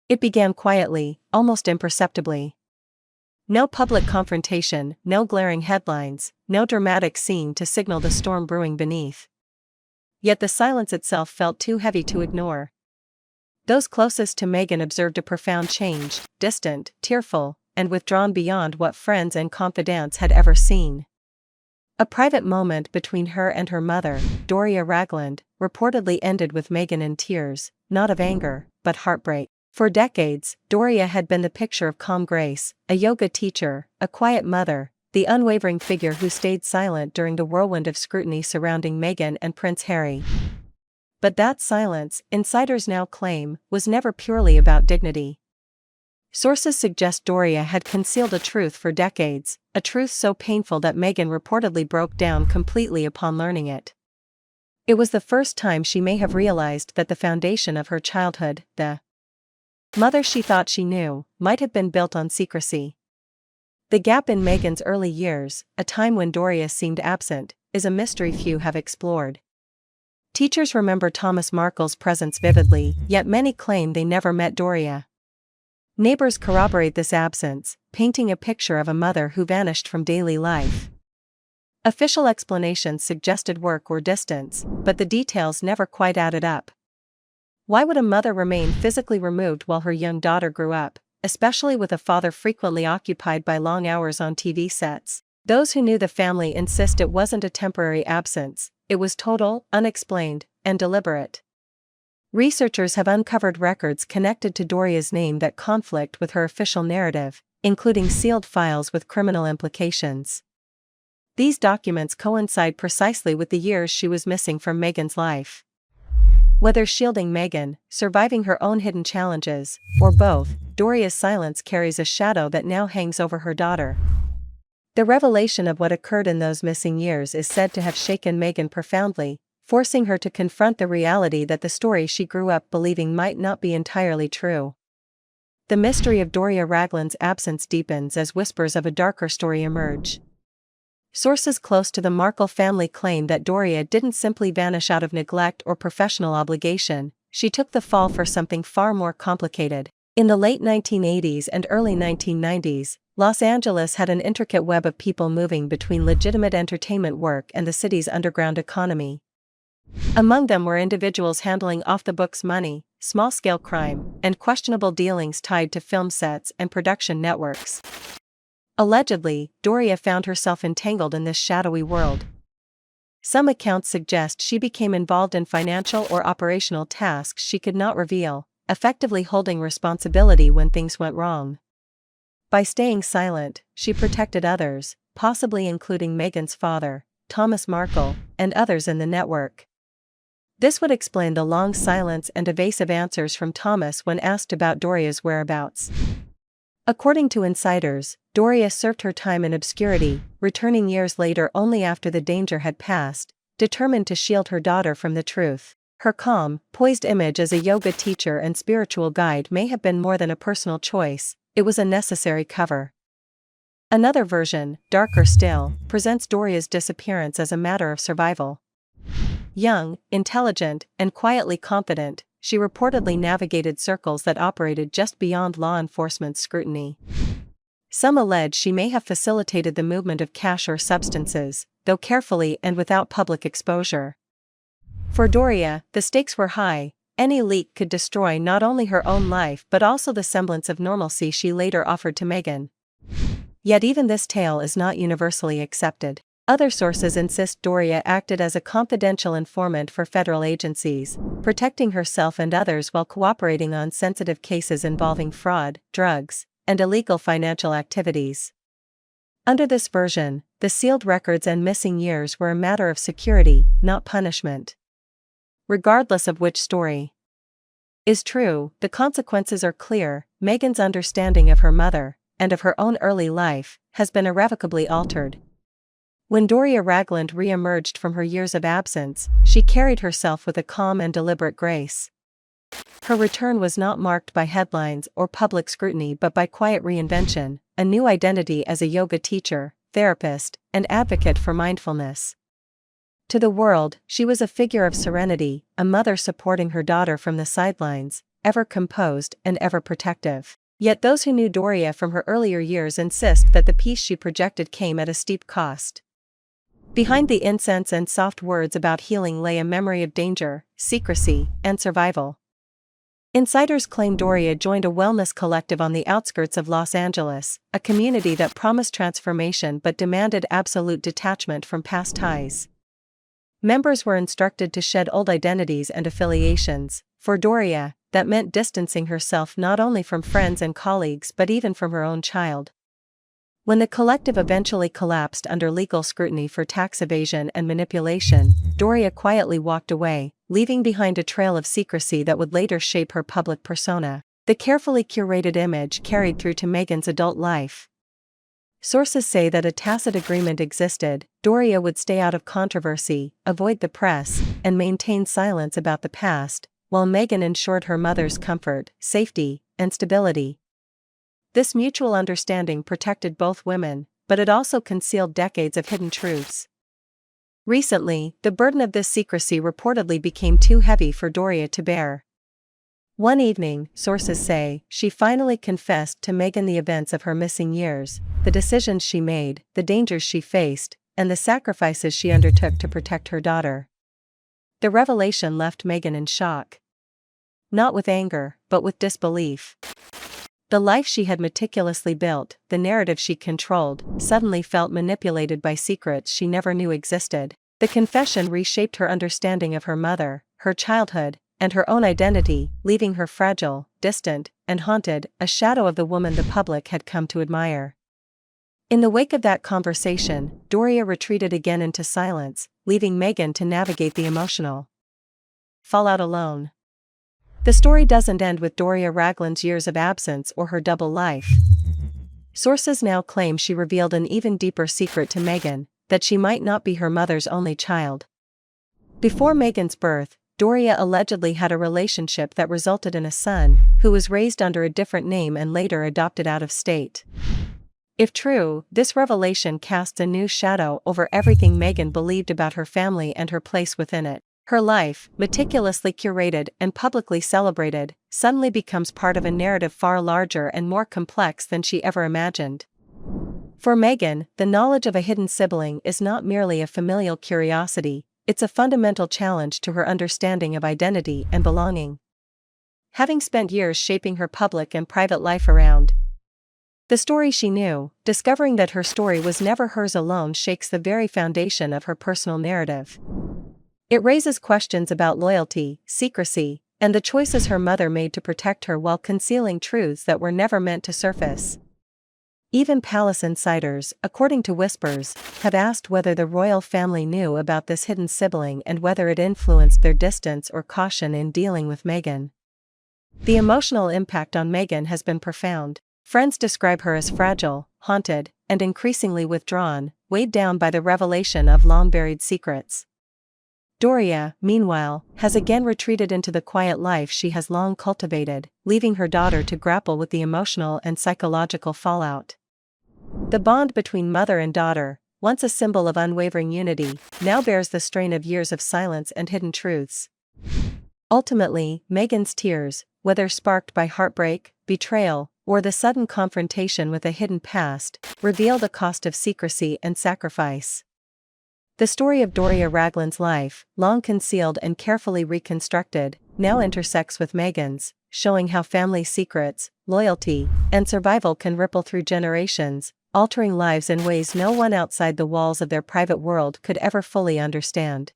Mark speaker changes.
Speaker 1: It began quietly, almost imperceptibly. No public confrontation, no glaring headlines, no dramatic scene to signal the storm brewing beneath. Yet the silence itself felt too heavy to ignore. Those closest to Meghan observed a profound change, distant, tearful, and withdrawn beyond what friends and confidants had ever seen. A private moment between her and her mother, Doria Ragland, reportedly ended with Meghan in tears, not of anger, but heartbreak. For decades, Doria had been the picture of calm grace, a yoga teacher, a quiet mother, the unwavering figure who stayed silent during the whirlwind of scrutiny surrounding Meghan and Prince Harry. But that silence, insiders now claim, was never purely about dignity. Sources suggest Doria had concealed a truth for decades, a truth so painful that Meghan reportedly broke down completely upon learning it. It was the first time she may have realized that the foundation of her childhood, the mother she thought she knew, might have been built on secrecy. The gap in Meghan's early years, a time when Doria seemed absent, is a mystery few have explored. Teachers remember Thomas Markle's presence vividly, yet many claim they never met Doria. Neighbors corroborate this absence, painting a picture of a mother who vanished from daily life. Official explanations suggested work or distance, but the details never quite added up. Why would a mother remain physically removed while her young daughter grew up, especially with a father frequently occupied by long hours on TV sets? Those who knew the family insist it wasn't a temporary absence, it was total, unexplained, and deliberate. Researchers have uncovered records connected to Doria's name that conflict with her official narrative, including sealed files with criminal implications. These documents coincide precisely with the years she was missing from Meghan's life. Whether shielding Meghan, surviving her own hidden challenges, or both, Doria's silence carries a shadow that now hangs over her daughter. The revelation of what occurred in those missing years is said to have shaken Meghan profoundly, forcing her to confront the reality that the story she grew up believing might not be entirely true. The mystery of Doria Ragland's absence deepens as whispers of a darker story emerge. Sources close to the Markle family claim that Doria didn't simply vanish out of neglect or professional obligation, she took the fall for something far more complicated. In the late 1980s and early 1990s, Los Angeles had an intricate web of people moving between legitimate entertainment work and the city's underground economy. Among them were individuals handling off-the-books money, small-scale crime, and questionable dealings tied to film sets and production networks. Allegedly, Doria found herself entangled in this shadowy world. Some accounts suggest she became involved in financial or operational tasks she could not reveal, effectively holding responsibility when things went wrong. By staying silent, she protected others, possibly including Meghan's father, Thomas Markle, and others in the network. This would explain the long silence and evasive answers from Thomas when asked about Doria's whereabouts. According to insiders, Doria served her time in obscurity, returning years later only after the danger had passed, determined to shield her daughter from the truth. Her calm, poised image as a yoga teacher and spiritual guide may have been more than a personal choice, it was a necessary cover. Another version, darker still, presents Doria's disappearance as a matter of survival. Young, intelligent, and quietly confident, she reportedly navigated circles that operated just beyond law enforcement's scrutiny. Some allege she may have facilitated the movement of cash or substances, though carefully and without public exposure. For Doria, the stakes were high. Any leak could destroy not only her own life but also the semblance of normalcy she later offered to Meghan. Yet even this tale is not universally accepted. Other sources insist Doria acted as a confidential informant for federal agencies, protecting herself and others while cooperating on sensitive cases involving fraud, drugs, and illegal financial activities. Under this version, the sealed records and missing years were a matter of security, not punishment. Regardless of which story is true, the consequences are clear. Meghan's understanding of her mother, and of her own early life, has been irrevocably altered. When Doria Ragland re-emerged from her years of absence, she carried herself with a calm and deliberate grace. Her return was not marked by headlines or public scrutiny but by quiet reinvention, a new identity as a yoga teacher, therapist, and advocate for mindfulness. To the world, she was a figure of serenity, a mother supporting her daughter from the sidelines, ever composed, and ever protective. Yet those who knew Doria from her earlier years insist that the peace she projected came at a steep cost. Behind the incense and soft words about healing lay a memory of danger, secrecy, and survival. Insiders claim Doria joined a wellness collective on the outskirts of Los Angeles, a community that promised transformation but demanded absolute detachment from past ties. Members were instructed to shed old identities and affiliations. For Doria, that meant distancing herself not only from friends and colleagues but even from her own child. When the collective eventually collapsed under legal scrutiny for tax evasion and manipulation, Doria quietly walked away, leaving behind a trail of secrecy that would later shape her public persona. The carefully curated image carried through to Meghan's adult life. Sources say that a tacit agreement existed: Doria would stay out of controversy, avoid the press, and maintain silence about the past, while Meghan ensured her mother's comfort, safety, and stability. This mutual understanding protected both women, but it also concealed decades of hidden truths. Recently, the burden of this secrecy reportedly became too heavy for Doria to bear. One evening, sources say, she finally confessed to Meghan the events of her missing years, the decisions she made, the dangers she faced, and the sacrifices she undertook to protect her daughter. The revelation left Meghan in shock. Not with anger, but with disbelief. The life she had meticulously built, the narrative she controlled, suddenly felt manipulated by secrets she never knew existed. The confession reshaped her understanding of her mother, her childhood, and her own identity, leaving her fragile, distant, and haunted, a shadow of the woman the public had come to admire. In the wake of that conversation, Doria retreated again into silence, leaving Meghan to navigate the emotional fallout alone. The story doesn't end with Doria Ragland's years of absence or her double life. Sources now claim she revealed an even deeper secret to Meghan, that she might not be her mother's only child. Before Meghan's birth, Doria allegedly had a relationship that resulted in a son, who was raised under a different name and later adopted out of state. If true, this revelation casts a new shadow over everything Meghan believed about her family and her place within it. Her life, meticulously curated and publicly celebrated, suddenly becomes part of a narrative far larger and more complex than she ever imagined. For Meghan, the knowledge of a hidden sibling is not merely a familial curiosity, it's a fundamental challenge to her understanding of identity and belonging. Having spent years shaping her public and private life around the story she knew, discovering that her story was never hers alone shakes the very foundation of her personal narrative. It raises questions about loyalty, secrecy, and the choices her mother made to protect her while concealing truths that were never meant to surface. Even palace insiders, according to whispers, have asked whether the royal family knew about this hidden sibling and whether it influenced their distance or caution in dealing with Meghan. The emotional impact on Meghan has been profound. Friends describe her as fragile, haunted, and increasingly withdrawn, weighed down by the revelation of long-buried secrets. Doria, meanwhile, has again retreated into the quiet life she has long cultivated, leaving her daughter to grapple with the emotional and psychological fallout. The bond between mother and daughter, once a symbol of unwavering unity, now bears the strain of years of silence and hidden truths. Ultimately, Meghan's tears, whether sparked by heartbreak, betrayal, or the sudden confrontation with a hidden past, reveal the cost of secrecy and sacrifice. The story of Doria Ragland's life, long concealed and carefully reconstructed, now intersects with Meghan's, showing how family secrets, loyalty, and survival can ripple through generations, altering lives in ways no one outside the walls of their private world could ever fully understand.